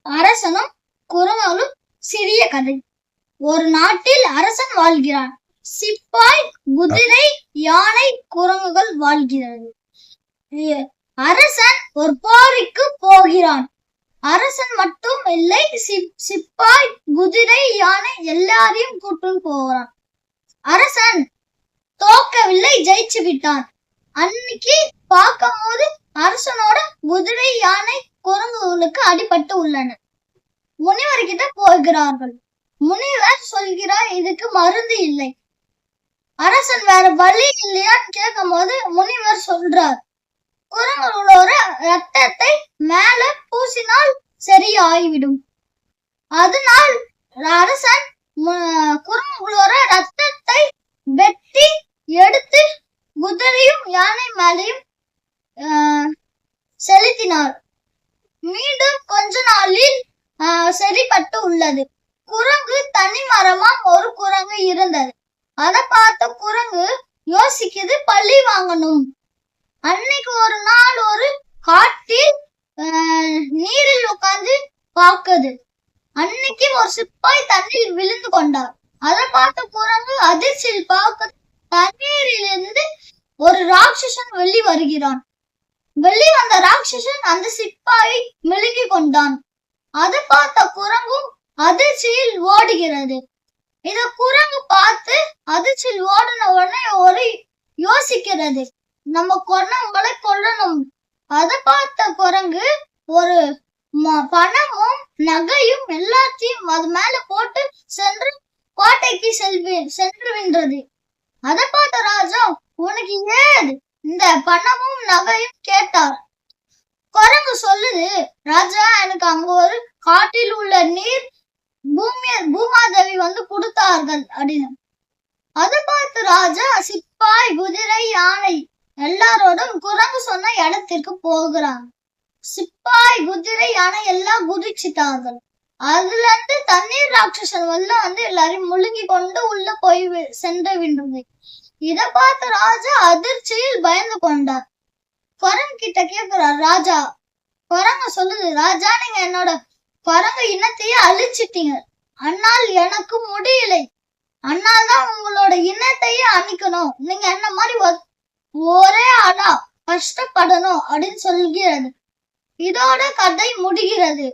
அரசனும் குரங்கும் சிறிய கதை. ஒரு நாட்டில் அரசன் வாழ்கிறான். சிப்பாய், குதிரை, யானை, குரங்குகள் வாழ்கிறது. அரசன் ஒரு போருக்கு போகிறான். அரசன் மட்டும் இல்லை, சிப்பாய், குதிரை, யானை எல்லாரையும் கூட்டு போகிறான். அரசன் தோக்கவில்லை, ஜெயிச்சு விட்டான். அன்னைக்கு பார்க்கும் போது அரசனோட குதிரை, யானை, குரங்குகளுக்கு அடிபட்டு உள்ளன. முனிவர் கிட்ட போகிறார்கள். முனிவர் சொல்கிறார், இதுக்கு மருந்து இல்லை. அரசன் வேற வழி இல்லையான்னு கேட்கும் போது முனிவர் சொல்றார், குரங்குகளோட ரத்தத்தை மேல பூசினால் சரியாகிவிடும். அதனால் அரசன் குரங்குகளோட ரத்தத்தை வெட்டி எடுத்து குதிரையும் யானை மேலையும் செலுத்தினார். மீண்டும் கொஞ்ச நாளில் சரிப்பட்டு உள்ளது. குரங்கு தனி மரமா ஒரு குரங்கு இருந்தது. அதை பார்த்த குரங்கு யோசிக்குது, பழி வாங்கணும். அன்னைக்கு ஒரு நாள் ஒரு காட்டில் நீரில் உட்கார்ந்து பார்க்குது. அன்னைக்கு ஒரு சிப்பாய் தண்ணீர் விழுந்து கொண்டார். அதை பார்த்த குரங்கு அதிர்ச்சியில் பார்க்க தண்ணீரிலிருந்து ஒரு ராட்சசன் வெளி வருகிறான். வெளி வந்த ராட்சசன் அந்த சிப்பாயை மெழுகி கொண்டான். அதை பார்த்த குரங்கும் அதிர்ச்சியில் ஓடுகிறது. இத குரங்கு பார்த்து அதிர்ச்சியில் ஓடின உடனே ஒரு யோசிக்கிறது, நம்ம குரங்குகளை கொல்லணும். அதை பார்த்த குரங்கு ஒரு பணமும் நகையும் எல்லாத்தையும் அது மேல போட்டு சென்று கோட்டைக்கு சென்றுவின்றது. அதை பார்த்த ராஜா, உனக்கு ஏது இந்த பணமும் நகையும் கேட்டார். குரங்கு சொல்லுது, ராஜா, எனக்கு அங்க ஒரு காட்டில் உள்ள நீர் பூமாதேவி கொடுத்தார்கள் அப்படின்னு. அதை பார்த்து ராஜா சிப்பாய், குதிரை, யானை எல்லாரோடும் குரங்கு சொன்ன இடத்திற்கு போகிறாங்க. சிப்பாய், குதிரை, யானை எல்லாம் குதிச்சுட்டார்கள். அதுல இருந்து தண்ணீர் ராட்சசன் எல்லாரையும் முழுங்கி கொண்டு உள்ள போய் சென்று விடுறது. இதை பார்த்த ராஜா அதிர்ச்சியில் பயந்து கொண்டார். குரங்கு கிட்ட கேட்கிறார் ராஜா. குரங்கு சொல்லுது, ராஜா, நீங்க என்னோட குரங்கு இனத்தையே அழிச்சிட்டீங்க. அண்ணால் எனக்கு முடியலை. அண்ணால் தான் உங்களோட இனத்தையே அழிக்கணும். நீங்க என்ன மாதிரி ஒரே ஆளா கஷ்டப்படணும் அப்படின்னு சொல்கிறது. இதோட கதை முடிகிறது.